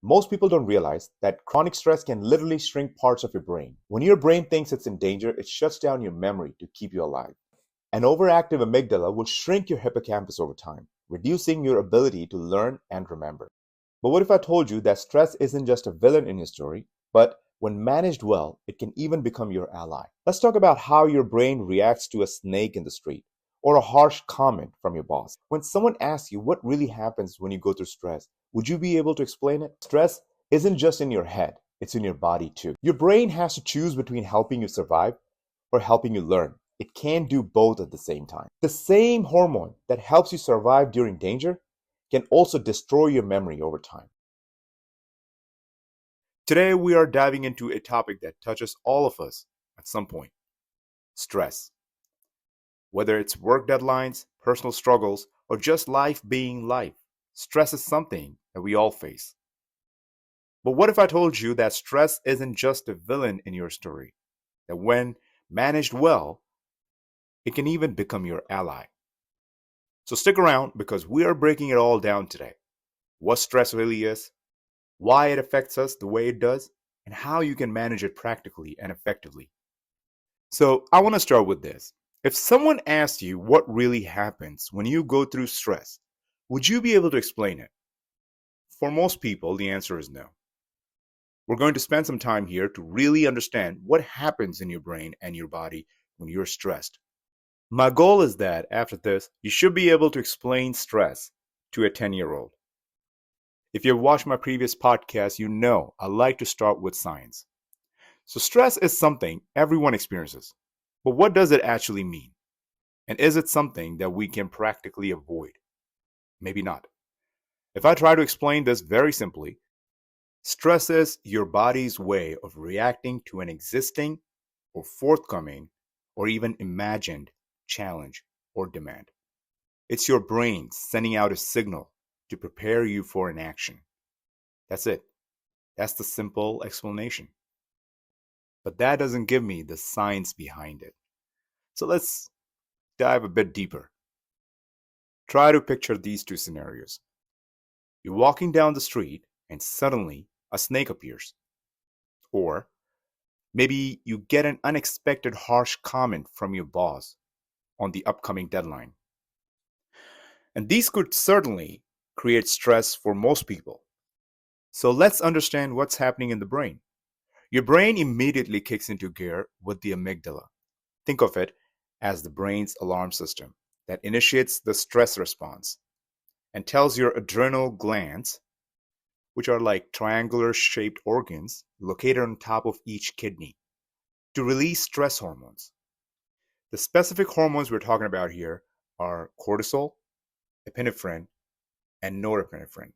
Most people don't realize that chronic stress can literally shrink parts of your brain. When your brain thinks it's in danger, it shuts down your memory to keep you alive. An overactive amygdala will shrink your hippocampus over time, reducing your ability to learn and remember. But what if I told you that stress isn't just a villain in your story, but when managed well, it can even become your ally? Let's talk about how your brain reacts to a snake in the street or a harsh comment from your boss. When someone asks you what really happens when you go through stress, would you be able to explain it? Stress isn't just in your head, it's in your body too. Your brain has to choose between helping you survive or helping you learn. It can't do both at the same time. The same hormone that helps you survive during danger can also destroy your memory over time. Today, we are diving into a topic that touches all of us at some point: stress. Whether it's work deadlines, personal struggles, or just life being life, stress is something that we all face. But what if I told you that stress isn't just a villain in your story? That when managed well, it can even become your ally. So stick around because we are breaking it all down today. What stress really is, why it affects us the way it does, and how you can manage it practically and effectively. So I want to start with this. If someone asked you what really happens when you go through stress, would you be able to explain it? For most people, the answer is no. We're going to spend some time here to really understand what happens in your brain and your body when you're stressed. My goal is that after this, you should be able to explain stress to a 10-year-old. If you've watched my previous podcast, you know I like to start with science. So stress is something everyone experiences. But what does it actually mean? And is it something that we can practically avoid? Maybe not. If I try to explain this very simply, stress is your body's way of reacting to an existing or forthcoming or even imagined challenge or demand. It's your brain sending out a signal to prepare you for an action. That's it. That's the simple explanation. But that doesn't give me the science behind it. So let's dive a bit deeper. Try to picture these two scenarios. You're walking down the street and suddenly a snake appears. Or maybe you get an unexpected harsh comment from your boss on the upcoming deadline. And these could certainly create stress for most people. So let's understand what's happening in the brain. Your brain immediately kicks into gear with the amygdala. Think of it as the brain's alarm system that initiates the stress response and tells your adrenal glands, which are like triangular shaped organs located on top of each kidney, to release stress hormones. The specific hormones we're talking about here are cortisol, epinephrine, and norepinephrine.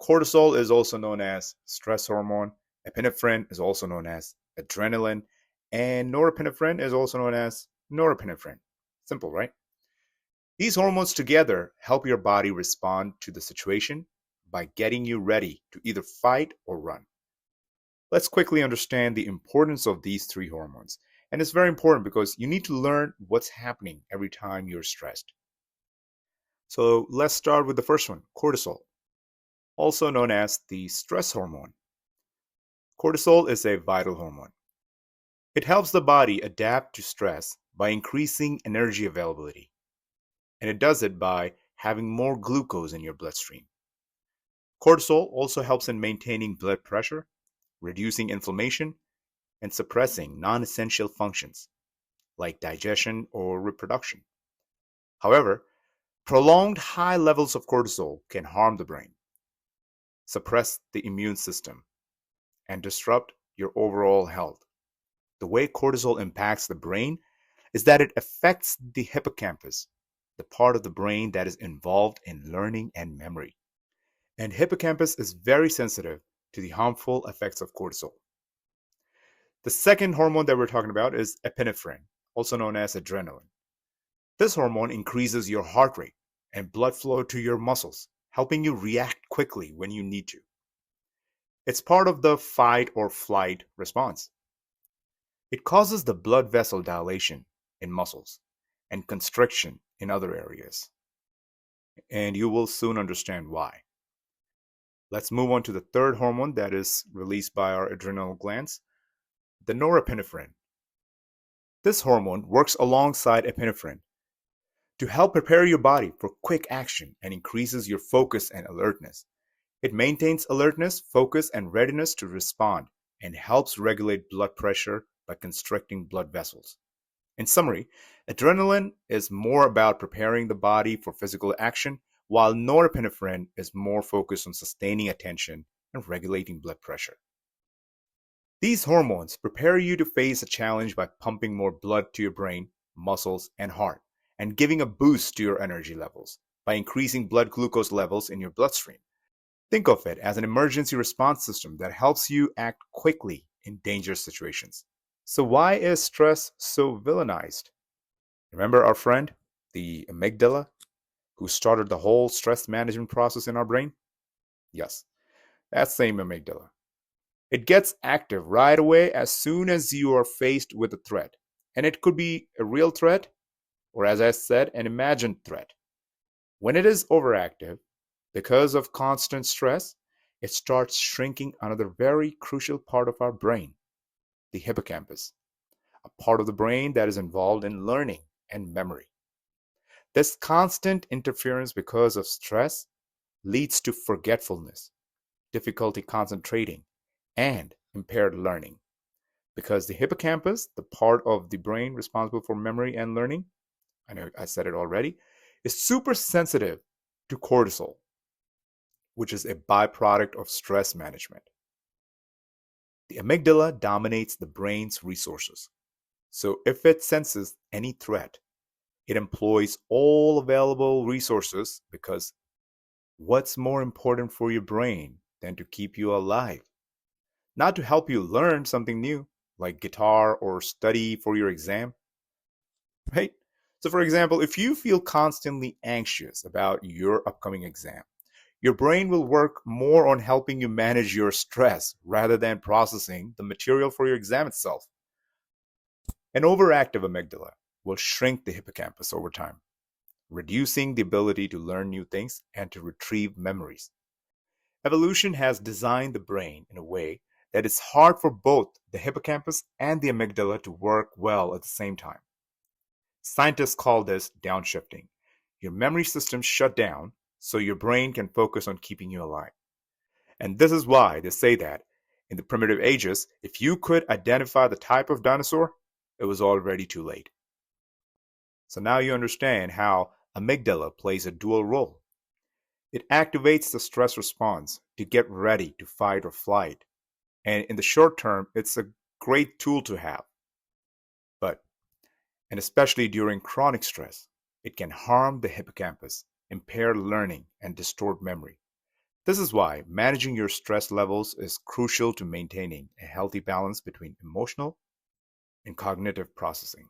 Cortisol is also known as stress hormone, epinephrine is also known as adrenaline, and norepinephrine is also known as norepinephrine. Simple, right? These hormones together help your body respond to the situation by getting you ready to either fight or run. Let's quickly understand the importance of these three hormones. And it's very important because you need to learn what's happening every time you're stressed. So let's start with the first one, cortisol, also known as the stress hormone. Cortisol is a vital hormone. It helps the body adapt to stress by increasing energy availability. And it does it by having more glucose in your bloodstream. Cortisol also helps in maintaining blood pressure, reducing inflammation, and suppressing non-essential functions like digestion or reproduction. However, prolonged high levels of cortisol can harm the brain, suppress the immune system, and disrupt your overall health. The way cortisol impacts the brain is that it affects the hippocampus, the part of the brain that is involved in learning and memory. And hippocampus is very sensitive to the harmful effects of cortisol. The second hormone that we're talking about is epinephrine, also known as adrenaline. This hormone increases your heart rate and blood flow to your muscles, helping you react quickly when you need to. It's part of the fight or flight response. It causes the blood vessel dilation in muscles and constriction in other areas. And you will soon understand why. Let's move on to the third hormone that is released by our adrenal glands, the norepinephrine. This hormone works alongside epinephrine to help prepare your body for quick action and increases your focus and alertness. It maintains alertness, focus, and readiness to respond and helps regulate blood pressure by constricting blood vessels. In summary, adrenaline is more about preparing the body for physical action, while norepinephrine is more focused on sustaining attention and regulating blood pressure. These hormones prepare you to face a challenge by pumping more blood to your brain, muscles, and heart, and giving a boost to your energy levels by increasing blood glucose levels in your bloodstream. Think of it as an emergency response system that helps you act quickly in dangerous situations. So, why is stress so villainized? Remember our friend, the amygdala, who started the whole stress management process in our brain? Yes, that same amygdala. It gets active right away as soon as you are faced with a threat. And it could be a real threat, or as I said, an imagined threat. When it is overactive, because of constant stress, it starts shrinking another very crucial part of our brain, the hippocampus, a part of the brain that is involved in learning and memory. This constant interference because of stress leads to forgetfulness, difficulty concentrating, and impaired learning. Because the hippocampus, the part of the brain responsible for memory and learning, I know I said it already, is super sensitive to cortisol, which is a byproduct of stress management. The amygdala dominates the brain's resources. So if it senses any threat, it employs all available resources because what's more important for your brain than to keep you alive? Not to help you learn something new, like guitar or study for your exam, right? So, for example, if you feel constantly anxious about your upcoming exam, your brain will work more on helping you manage your stress rather than processing the material for your exam itself. An overactive amygdala will shrink the hippocampus over time, reducing the ability to learn new things and to retrieve memories. Evolution has designed the brain in a way that it's hard for both the hippocampus and the amygdala to work well at the same time. Scientists call this downshifting. Your memory systems shut down so your brain can focus on keeping you alive. And this is why they say that in the primitive ages, if you could identify the type of dinosaur, it was already too late. So now you understand how amygdala plays a dual role. It activates the stress response to get ready to fight or flight. And in the short term, it's a great tool to have. But, and especially during chronic stress, it can harm the hippocampus, impair learning, and distort memory. This is why managing your stress levels is crucial to maintaining a healthy balance between emotional and cognitive processing.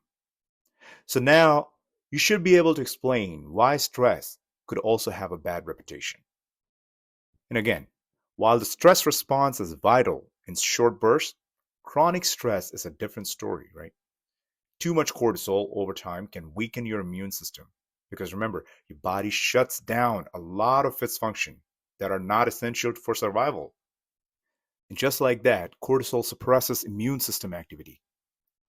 So now you should be able to explain why stress could also have a bad reputation. And again, while the stress response is vital in short bursts, chronic stress is a different story, right? Too much cortisol over time can weaken your immune system because remember, your body shuts down a lot of its functions that are not essential for survival. And just like that, cortisol suppresses immune system activity.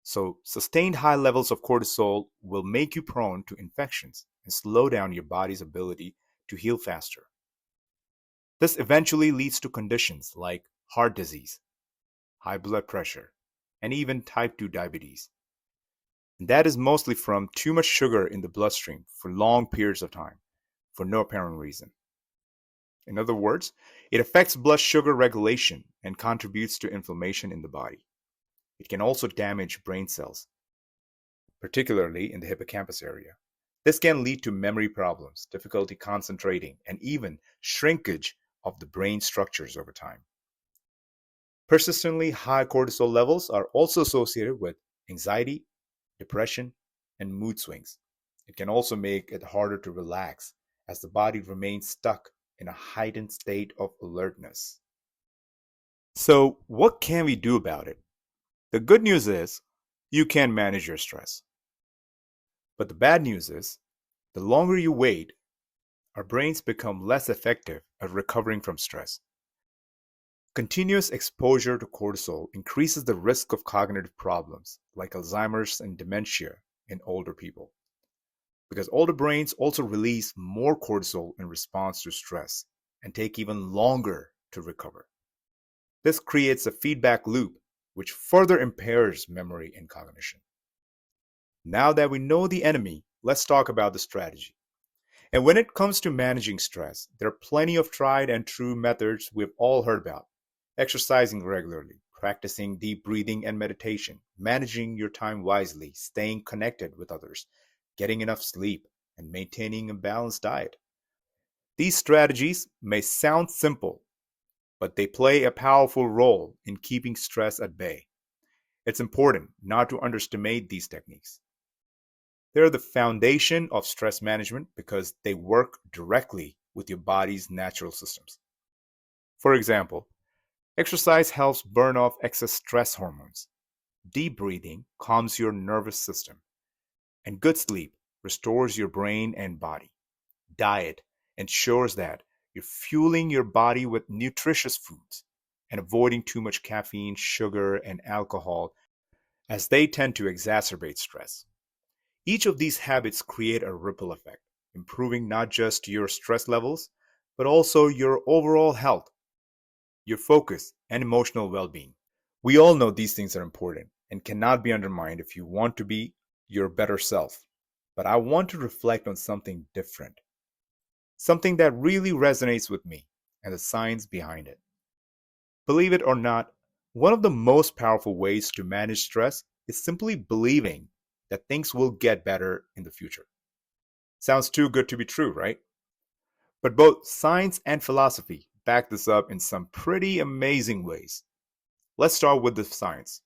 So, sustained high levels of cortisol will make you prone to infections and slow down your body's ability to heal faster. This eventually leads to conditions like heart disease, high blood pressure, and even type 2 diabetes. And that is mostly from too much sugar in the bloodstream for long periods of time for no apparent reason. In other words, it affects blood sugar regulation and contributes to inflammation in the body. It can also damage brain cells, particularly in the hippocampus area. This can lead to memory problems, difficulty concentrating, and even shrinkage of the brain structures over time. Persistently high cortisol levels are also associated with anxiety, depression, and mood swings. It can also make it harder to relax as the body remains stuck in a heightened state of alertness. So, what can we do about it? The good news is you can manage your stress. But the bad news is the longer you wait, our brains become less effective at recovering from stress. Continuous exposure to cortisol increases the risk of cognitive problems like Alzheimer's and dementia in older people, because older brains also release more cortisol in response to stress and take even longer to recover. This creates a feedback loop which further impairs memory and cognition. Now that we know the enemy, let's talk about the strategy. And when it comes to managing stress, there are plenty of tried and true methods we've all heard about. Exercising regularly, practicing deep breathing and meditation, managing your time wisely, staying connected with others, getting enough sleep, and maintaining a balanced diet. These strategies may sound simple, but they play a powerful role in keeping stress at bay. It's important not to underestimate these techniques. They're the foundation of stress management because they work directly with your body's natural systems. For example, exercise helps burn off excess stress hormones. Deep breathing calms your nervous system, and good sleep restores your brain and body. Diet ensures that you're fueling your body with nutritious foods and avoiding too much caffeine, sugar, and alcohol, as they tend to exacerbate stress. Each of these habits create a ripple effect, improving not just your stress levels, but also your overall health, your focus, and emotional well being. We all know these things are important and cannot be undermined if you want to be your better self. But I want to reflect on something different, something that really resonates with me, and the science behind it. Believe it or not, one of the most powerful ways to manage stress is simply believing that things will get better in the future. Sounds too good to be true, right? But both science and philosophy back this up in some pretty amazing ways. Let's start with the science.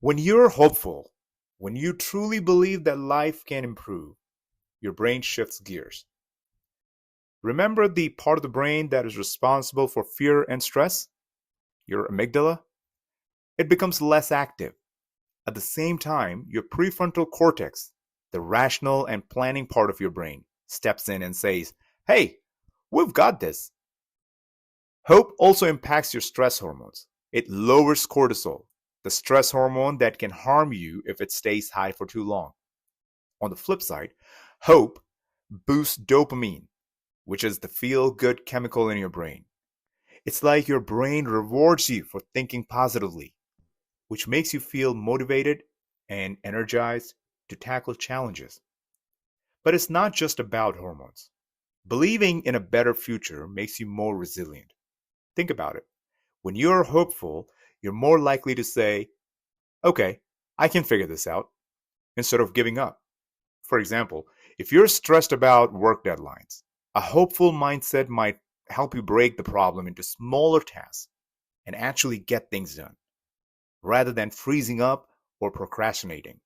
When you're hopeful, when you truly believe that life can improve, your brain shifts gears. Remember the part of the brain that is responsible for fear and stress? Your amygdala? It becomes less active. At the same time, your prefrontal cortex, the rational and planning part of your brain, steps in and says, "Hey, we've got this." Hope also impacts your stress hormones. It lowers cortisol, the stress hormone that can harm you if it stays high for too long. On the flip side, hope boosts dopamine, which is the feel good chemical in your brain. It's like your brain rewards you for thinking positively, which makes you feel motivated and energized to tackle challenges. But it's not just about hormones. Believing in a better future makes you more resilient. Think about it. When you're hopeful, you're more likely to say, "Okay, I can figure this out," instead of giving up. For example, if you're stressed about work deadlines, a hopeful mindset might help you break the problem into smaller tasks and actually get things done, rather than freezing up or procrastinating.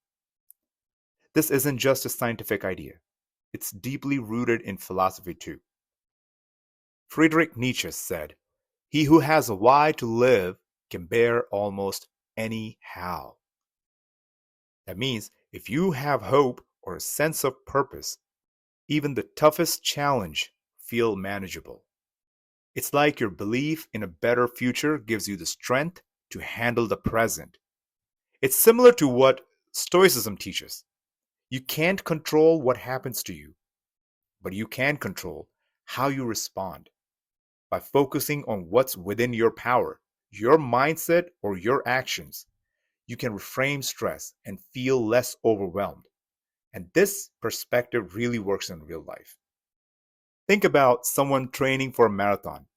This isn't just a scientific idea, it's deeply rooted in philosophy too. Friedrich Nietzsche said, "He who has a why to live can bear almost any how." That means if you have hope or a sense of purpose, even the toughest challenge feel manageable. It's like your belief in a better future gives you the strength to handle the present. It's similar to what Stoicism teaches. You can't control what happens to you, but you can control how you respond. By focusing on what's within your power, your mindset, or your actions, you can reframe stress and feel less overwhelmed. And this perspective really works in real life. Think about someone training for a marathon.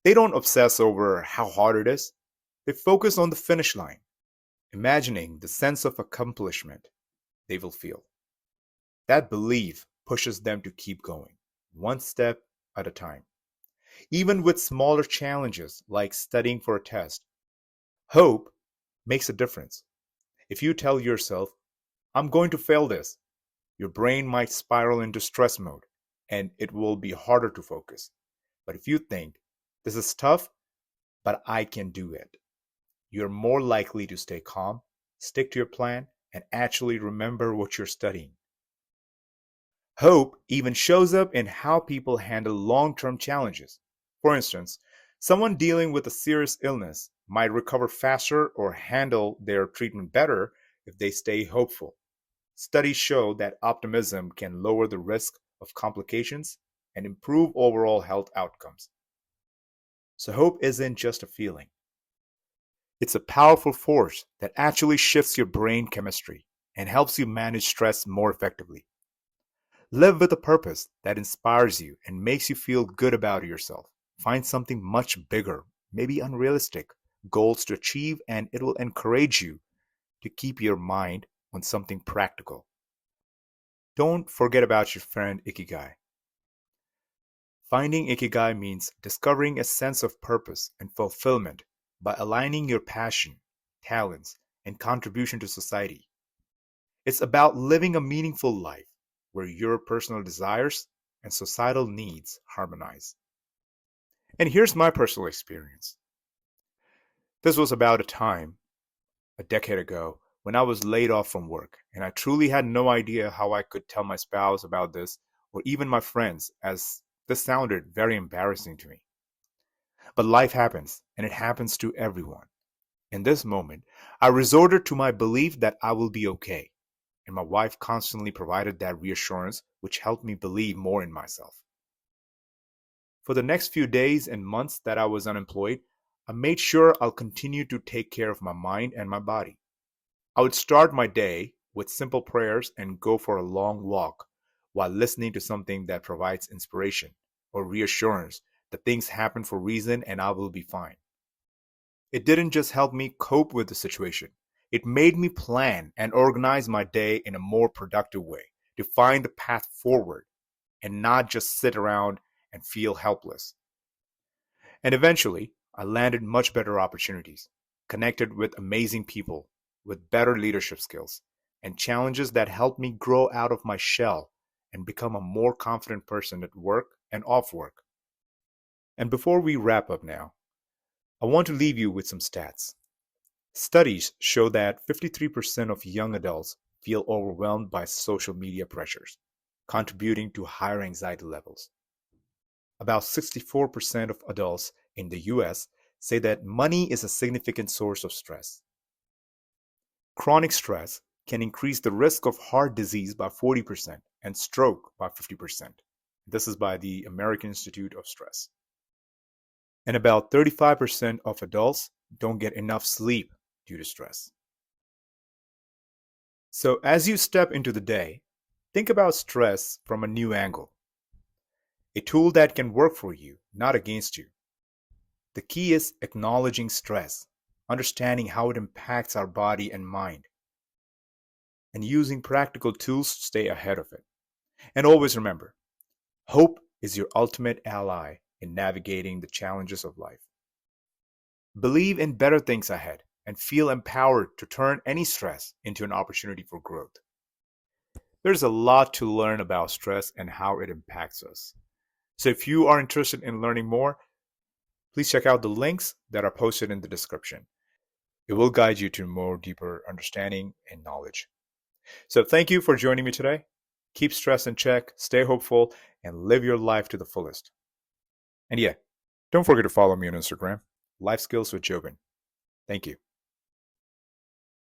They don't obsess over how hard it is, they focus on the finish line, imagining the sense of accomplishment they will feel. That belief pushes them to keep going, one step at a time. Even with smaller challenges like studying for a test, hope makes a difference. If you tell yourself, "I'm going to fail this," your brain might spiral into stress mode and it will be harder to focus. But if you think, "This is tough, but I can do it," you're more likely to stay calm, stick to your plan, and actually remember what you're studying. Hope even shows up in how people handle long term challenges. For instance, Someone dealing with a serious illness might recover faster or handle their treatment better if they stay hopeful. Studies show that optimism can lower the risk of complications and improve overall health outcomes. So, hope isn't just a feeling, it's a powerful force that actually shifts your brain chemistry and helps you manage stress more effectively. Live with a purpose that inspires you and makes you feel good about yourself. Find something much bigger, maybe unrealistic, goals to achieve, and it will encourage you to keep your mind on something practical. Don't forget about your friend Ikigai. Finding Ikigai means discovering a sense of purpose and fulfillment by aligning your passion, talents, and contribution to society. It's about living a meaningful life where your personal desires and societal needs harmonize. And here's my personal experience. This was about a time, a decade ago, when I was laid off from work, and I truly had no idea how I could tell my spouse about this or even my friends, as this sounded very embarrassing to me. But life happens, and it happens to everyone. In this moment, I resorted to my belief that I will be okay, and my wife constantly provided that reassurance, which helped me believe more in myself. For the next few days and months that I was unemployed, I made sure I'll continue to take care of my mind and my body. I would start my day with simple prayers and go for a long walk while listening to something that provides inspiration or reassurance that things happen for a reason and I will be fine. It didn't just help me cope with the situation, it made me plan and organize my day in a more productive way to find the path forward and not just sit around and feel helpless. And eventually, I landed much better opportunities, connected with amazing people with better leadership skills, and challenges that helped me grow out of my shell and become a more confident person at work and off work. And before we wrap up now, I want to leave you with some stats. Studies show that 53% of young adults feel overwhelmed by social media pressures, contributing to higher anxiety levels. About 64% of adults in the US say that money is a significant source of stress. Chronic stress can increase the risk of heart disease by 40% and stroke by 50%. This is by the American Institute of Stress. And about 35% of adults don't get enough sleep due to stress. So, as you step into the day, think about stress from a new angle, a tool that can work for you, not against you. The key is acknowledging stress, understanding how it impacts our body and mind, and using practical tools to stay ahead of it. And always remember, hope is your ultimate ally in navigating the challenges of life. Believe in better things ahead and feel empowered to turn any stress into an opportunity for growth. There's a lot to learn about stress and how it impacts us. So if you are interested in learning more, please check out the links that are posted in the description. It will guide you to more deeper understanding and knowledge. So thank you for joining me today. Keep stress in check, stay hopeful, and live your life to the fullest. And yeah, don't forget to follow me on Instagram, Life Skills with Jobin. Thank you.